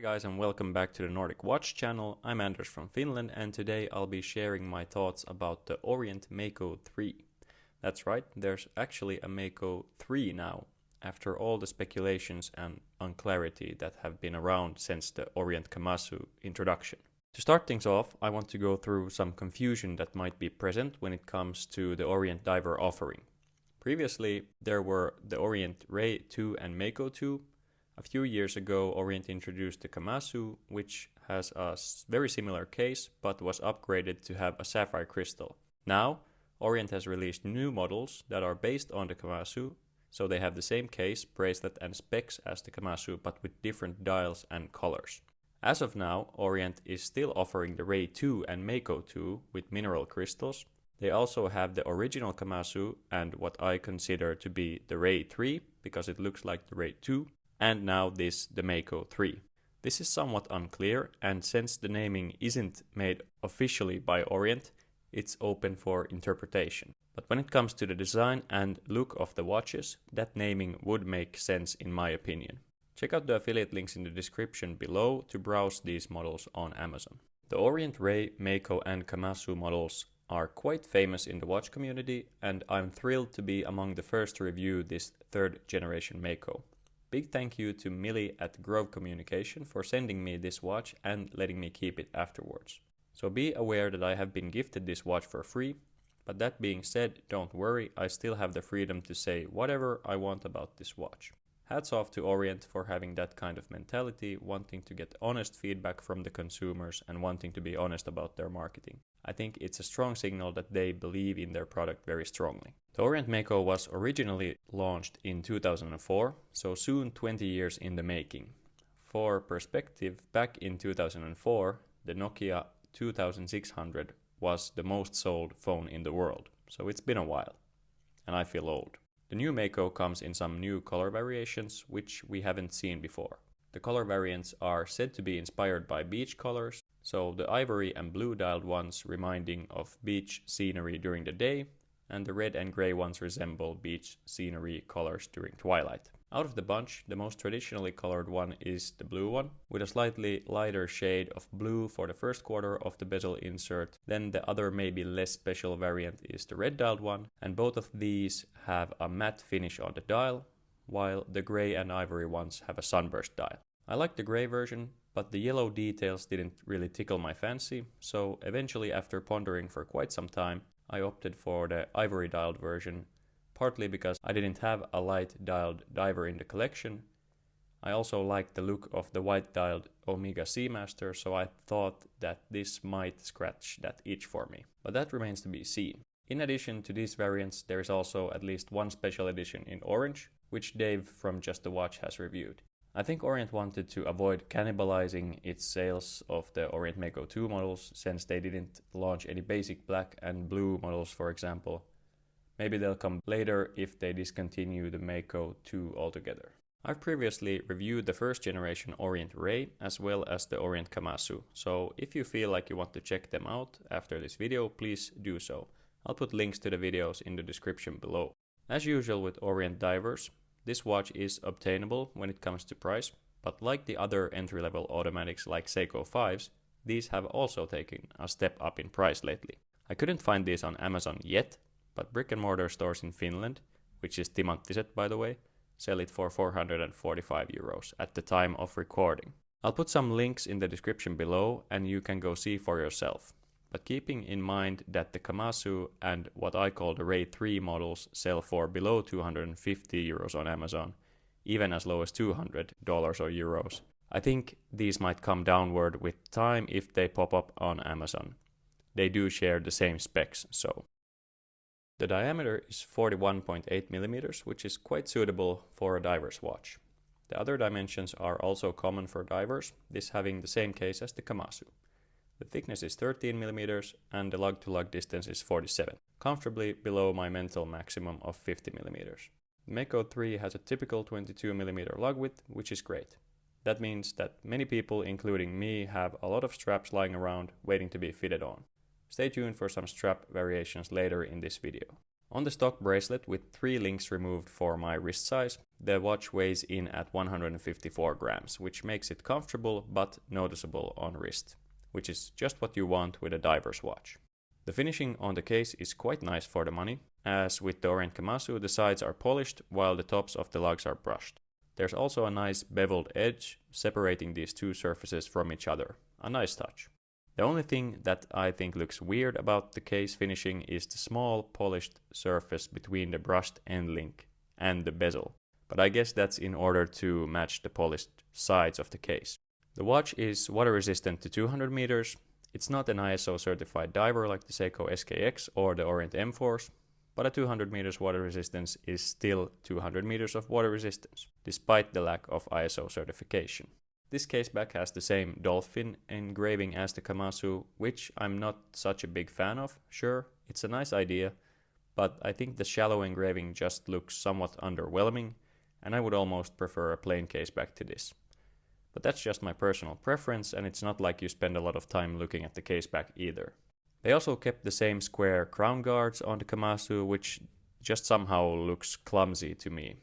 Hi guys, and welcome back to the Nordic Watch channel. I'm Anders from Finland, and today I'll be sharing my thoughts about the Orient Mako 3. That's right, there's actually a Mako 3 now, after all the speculations and unclarity that have been around since the Orient Kamasu introduction. To start things off, I want to go through some confusion that might be present when it comes to the Orient diver offering. Previously, there were the Orient Ray 2 and Mako 2. A few years ago, Orient introduced the Kamasu, which has a very similar case, but was upgraded to have a sapphire crystal. Now, Orient has released new models that are based on the Kamasu, so they have the same case, bracelet and specs as the Kamasu, but with different dials and colors. As of now, Orient is still offering the Ray 2 and Mako 2 with mineral crystals. They also have the original Kamasu and what I consider to be the Ray 3, because it looks like the Ray 2. And now the Mako 3. This is somewhat unclear, and since the naming isn't made officially by Orient, it's open for interpretation. But when it comes to the design and look of the watches, that naming would make sense in my opinion. Check out the affiliate links in the description below to browse these models on Amazon. The Orient Ray, Mako and Kamasu models are quite famous in the watch community, and I'm thrilled to be among the first to review this third generation Mako. Big thank you to Millie at Grove Communication for sending me this watch and letting me keep it afterwards. So be aware that I have been gifted this watch for free, but that being said, don't worry, I still have the freedom to say whatever I want about this watch. Hats off to Orient for having that kind of mentality, wanting to get honest feedback from the consumers and wanting to be honest about their marketing. I think it's a strong signal that they believe in their product very strongly. The Orient Mako was originally launched in 2004, so soon 20 years in the making. For perspective, back in 2004, the Nokia 2600 was the most sold phone in the world, so it's been a while, and I feel old. The new Mako comes in some new color variations, which we haven't seen before. The color variants are said to be inspired by beach colors, so the ivory and blue dialed ones reminding of beach scenery during the day, and the red and gray ones resemble beach scenery colors during twilight. Out of the bunch, the most traditionally colored one is the blue one, with a slightly lighter shade of blue for the first quarter of the bezel insert. Then the other maybe less special variant is the red dialed one, and both of these have a matte finish on the dial, while the gray and ivory ones have a sunburst dial. I like the gray version, but the yellow details didn't really tickle my fancy, so eventually after pondering for quite some time, I opted for the ivory dialed version, partly because I didn't have a light dialed diver in the collection. I also liked the look of the white dialed Omega Seamaster, so I thought that this might scratch that itch for me. But that remains to be seen. In addition to these variants, there is also at least one special edition in orange, which Dave from Just the Watch has reviewed. I think Orient wanted to avoid cannibalizing its sales of the Orient Mako 2 models, since they didn't launch any basic black and blue models, for example. Maybe they'll come later if they discontinue the Mako 2 altogether. I've previously reviewed the first generation Orient Ray as well as the Orient Kamasu, so if you feel like you want to check them out after this video, please do so. I'll put links to the videos in the description below. As usual with Orient divers, this watch is obtainable when it comes to price, but like the other entry-level automatics like Seiko 5s, these have also taken a step up in price lately. I couldn't find these on Amazon yet, but brick-and-mortar stores in Finland, which is Timanttiset by the way, sell it for 445 euros at the time of recording. I'll put some links in the description below and you can go see for yourself. But keeping in mind that the Kamasu and what I call the Ray 3 models sell for below 250 euros on Amazon, even as low as $200 or euros, I think these might come downward with time if they pop up on Amazon. They do share the same specs, so. The diameter is 41.8 millimeters, which is quite suitable for a diver's watch. The other dimensions are also common for divers, this having the same case as the Kamasu. The thickness is 13 millimeters and the lug-to-lug distance is 47, comfortably below my mental maximum of 50 millimeters. The Mako 3 has a typical 22 millimeter lug width, which is great. That means that many people, including me, have a lot of straps lying around waiting to be fitted on. Stay tuned for some strap variations later in this video. On the stock bracelet with 3 links removed for my wrist size, the watch weighs in at 154 grams, which makes it comfortable but noticeable on wrist, which is just what you want with a diver's watch. The finishing on the case is quite nice for the money, as with the Orient Kamasu the sides are polished while the tops of the lugs are brushed. There's also a nice beveled edge separating these two surfaces from each other, a nice touch. The only thing that I think looks weird about the case finishing is the small polished surface between the brushed end link and the bezel, but I guess that's in order to match the polished sides of the case. The watch is water resistant to 200 meters. It's not an ISO certified diver like the Seiko SKX or the Orient M-Force, but a 200 meters water resistance is still 200 meters of water resistance, despite the lack of ISO certification. This case back has the same dolphin engraving as the Kamasu, which I'm not such a big fan of. Sure, it's a nice idea, but I think the shallow engraving just looks somewhat underwhelming, and I would almost prefer a plain case back to this. But that's just my personal preference, and it's not like you spend a lot of time looking at the case back either. They also kept the same square crown guards on the Kamasu, which just somehow looks clumsy to me.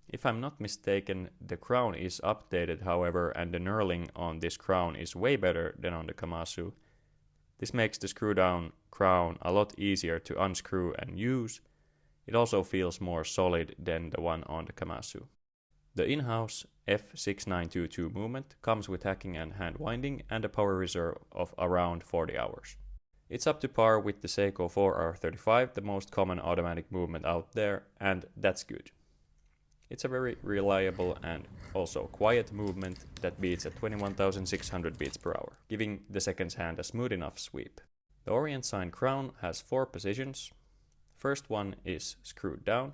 If I'm not mistaken, the crown is updated, however, and the knurling on this crown is way better than on the Kamasu. This makes the screw down crown a lot easier to unscrew and use. It also feels more solid than the one on the Kamasu. The in-house F6922 movement comes with hacking and hand winding and a power reserve of around 40 hours. It's up to par with the Seiko 4R35, the most common automatic movement out there, and that's good. It's a very reliable and also quiet movement that beats at 21,600 beats per hour, giving the seconds hand a smooth enough sweep. The Orient sign crown has 4 positions. First one is screwed down.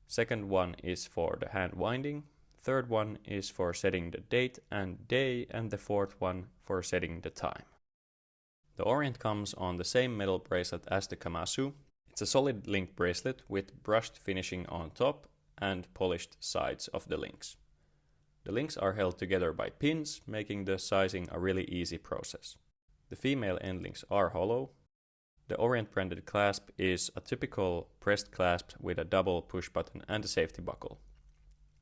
Second one is for the hand winding. Third one is for setting the date and day, and the fourth one for setting the time. The Orient comes on the same metal bracelet as the Kamasu. It's a solid link bracelet with brushed finishing on top and polished sides of the links. The links are held together by pins, making the sizing a really easy process. The female end links are hollow. The Orient branded clasp is a typical pressed clasp with a double push button and a safety buckle.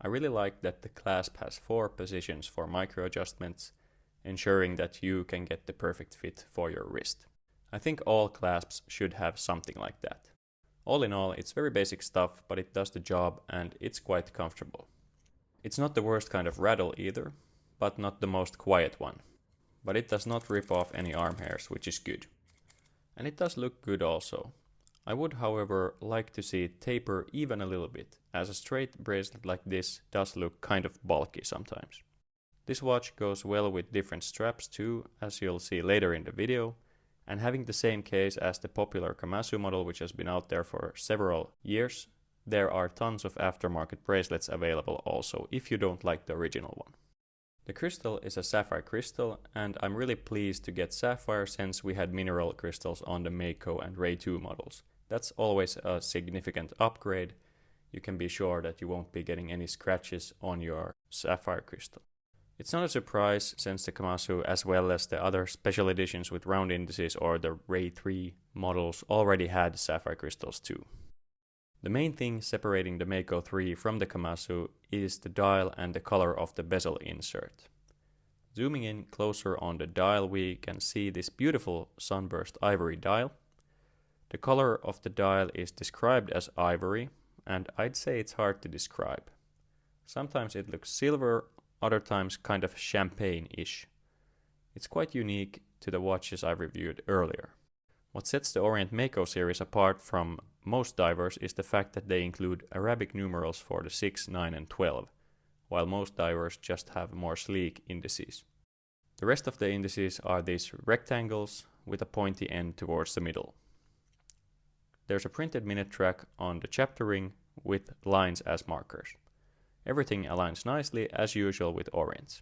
I really like that the clasp has 4 positions for micro adjustments, ensuring that you can get the perfect fit for your wrist. I think all clasps should have something like that. All in all, it's very basic stuff, but it does the job and it's quite comfortable. It's not the worst kind of rattle either, but not the most quiet one. But it does not rip off any arm hairs, which is good. And it does look good also. I would, however, like to see it taper even a little bit, as a straight bracelet like this does look kind of bulky sometimes. This watch goes well with different straps too, as you'll see later in the video, and having the same case as the popular Kamasu model, which has been out there for several years, there are tons of aftermarket bracelets available also, if you don't like the original one. The crystal is a sapphire crystal, and I'm really pleased to get sapphire since we had mineral crystals on the Mako and Ray 2 models. That's always a significant upgrade. You can be sure that you won't be getting any scratches on your sapphire crystal. It's not a surprise since the Kamasu, as well as the other special editions with round indices or the Ray 3 models, already had sapphire crystals too. The main thing separating the Mako 3 from the Kamasu is the dial and the color of the bezel insert. Zooming in closer on the dial, we can see this beautiful sunburst ivory dial. The color of the dial is described as ivory, and I'd say it's hard to describe. Sometimes it looks silver, other times kind of champagne-ish. It's quite unique to the watches I reviewed earlier. What sets the Orient Mako series apart from most divers is the fact that they include Arabic numerals for the 6, 9 and 12, while most divers just have more sleek indices. The rest of the indices are these rectangles with a pointy end towards the middle. There's a printed minute track on the chapter ring with lines as markers. Everything aligns nicely as usual with Orients.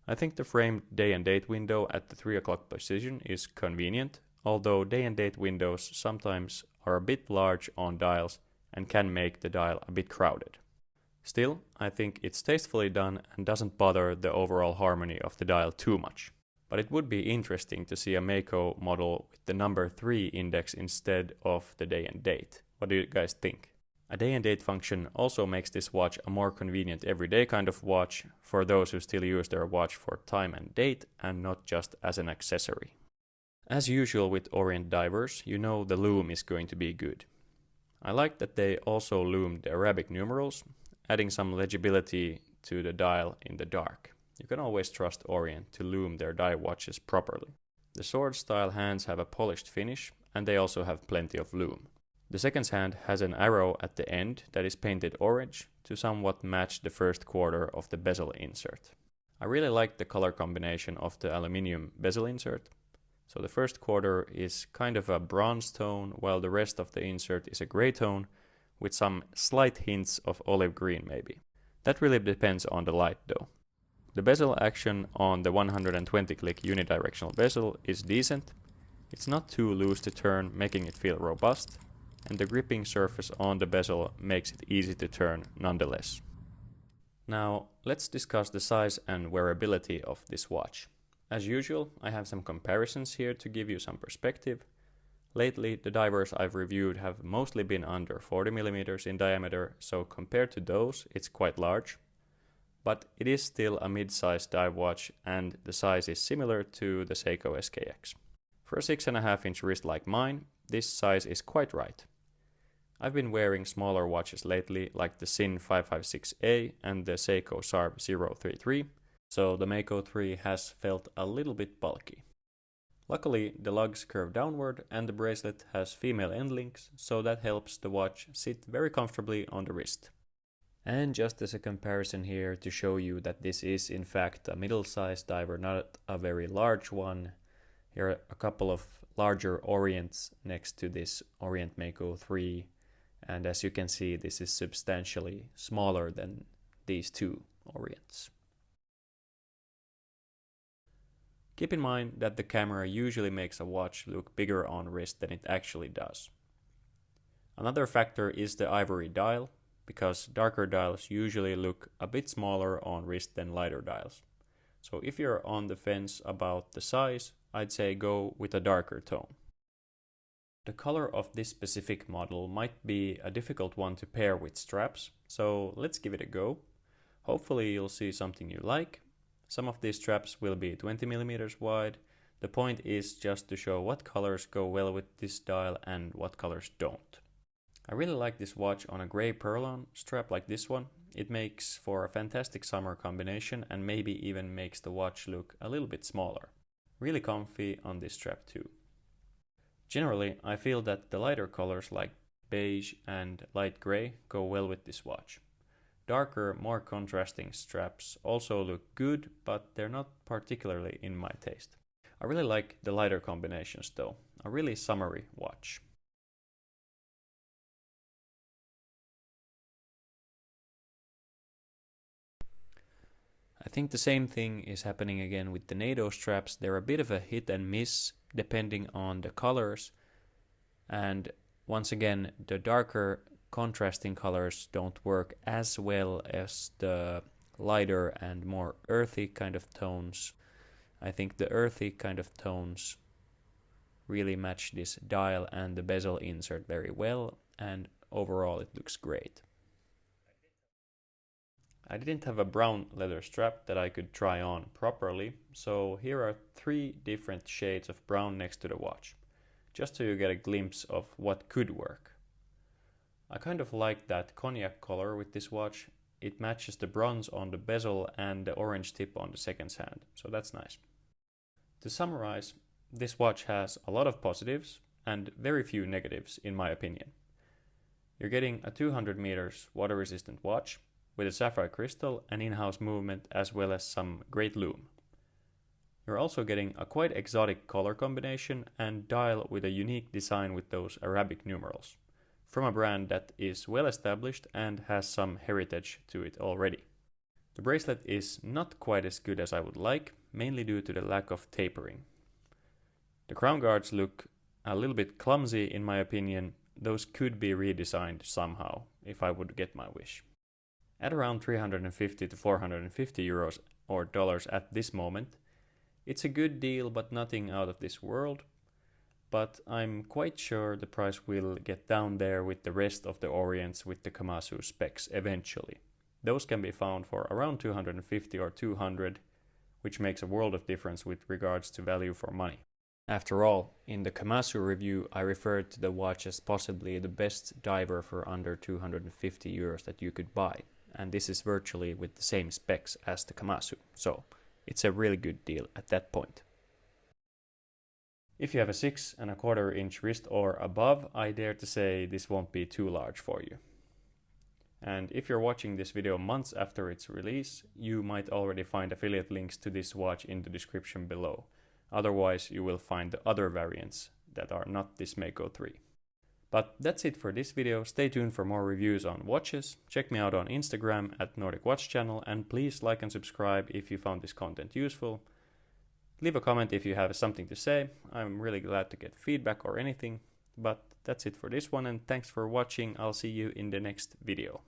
I think the framed day and date window at the 3 o'clock position is convenient, although day and date windows sometimes are a bit large on dials and can make the dial a bit crowded. Still, I think it's tastefully done and doesn't bother the overall harmony of the dial too much. But it would be interesting to see a Mako model with the number 3 index instead of the day and date, What do you guys think? A day and date function also makes this watch a more convenient everyday kind of watch for those who still use their watch for time and date and not just as an accessory. As usual with Orient divers, you know the Lume is going to be good. I like that they also loomed the Arabic numerals, adding some legibility to the dial in the dark. You can always trust Orient to loom their dive watches properly. The sword style hands have a polished finish, and they also have plenty of lume. The second hand has an arrow at the end that is painted orange to somewhat match the first quarter of the bezel insert. I really like the color combination of the aluminium bezel insert. So the first quarter is kind of a bronze tone, while the rest of the insert is a gray tone with some slight hints of olive green maybe. That really depends on the light though. The bezel action on the 120 click unidirectional bezel is decent. It's not too loose to turn, making it feel robust, and the gripping surface on the bezel makes it easy to turn nonetheless. Now let's discuss the size and wearability of this watch. As usual, I have some comparisons here to give you some perspective. Lately, the divers I've reviewed have mostly been under 40mm in diameter, so compared to those, it's quite large. But it is still a mid-sized dive watch, and the size is similar to the Seiko SKX. For a 6.5-inch wrist like mine, this size is quite right. I've been wearing smaller watches lately, like the SIN 556A and the Seiko SARB 033, so the Mako 3 has felt a little bit bulky. Luckily, the lugs curve downward and the bracelet has female end links, so that helps the watch sit very comfortably on the wrist. And just as a comparison here to show you that this is in fact a middle-sized diver, not a very large one, here are a couple of larger Orients next to this Orient Mako 3, and as you can see, this is substantially smaller than these two Orients. Keep in mind that the camera usually makes a watch look bigger on wrist than it actually does. Another factor is the ivory dial, because darker dials usually look a bit smaller on wrist than lighter dials. So if you're on the fence about the size, I'd say go with a darker tone. The color of this specific model might be a difficult one to pair with straps, so let's give it a go. Hopefully you'll see something you like. Some of these straps will be 20mm wide. The point is just to show what colors go well with this dial and what colors don't. I really like this watch on a grey Perlon strap like this one. It makes for a fantastic summer combination and maybe even makes the watch look a little bit smaller. Really comfy on this strap too. Generally, I feel that the lighter colors like beige and light grey go well with this watch. Darker, more contrasting straps also look good, but they're not particularly in my taste. I really like the lighter combinations though, a really summery watch. I think the same thing is happening again with the NATO straps. They're a bit of a hit and miss depending on the colors, and once again the darker contrasting colors don't work as well as the lighter and more earthy kind of tones. I think the earthy kind of tones really match this dial and the bezel insert very well, and overall it looks great. I didn't have a brown leather strap that I could try on properly, so here are 3 different shades of brown next to the watch, just so you get a glimpse of what could work. I kind of like that cognac color with this watch. It matches the bronze on the bezel and the orange tip on the second hand, so that's nice. To summarize, this watch has a lot of positives and very few negatives in my opinion. You're getting a 200 meters water resistant watch with a sapphire crystal and in-house movement as well as some great lume. You're also getting a quite exotic color combination and dial with a unique design with those Arabic numerals, from a brand that is well established and has some heritage to it already. The bracelet is not quite as good as I would like, mainly due to the lack of tapering. The crown guards look a little bit clumsy in my opinion. Those could be redesigned somehow if I would get my wish. At around 350 to 450 euros or dollars at this moment, it's a good deal but nothing out of this world. but I'm quite sure the price will get down there with the rest of the Orients with the Kamasu specs eventually. Those can be found for around 250 or 200, which makes a world of difference with regards to value for money. After all, in the Kamasu review, I referred to the watch as possibly the best diver for under 250 euros that you could buy, and this is virtually with the same specs as the Kamasu, so it's a really good deal at that point. If you have a 6¼ inch wrist or above, I dare to say this won't be too large for you. And if you're watching this video months after its release, you might already find affiliate links to this watch in the description below. Otherwise, you will find the other variants that are not this Mako 3. But that's it for this video. Stay tuned for more reviews on watches. Check me out on Instagram at Nordic Watch Channel, and please like and subscribe if you found this content useful. Leave a comment if you have something to say. I'm really glad to get feedback or anything. But that's it for this one, and thanks for watching. I'll see you in the next video.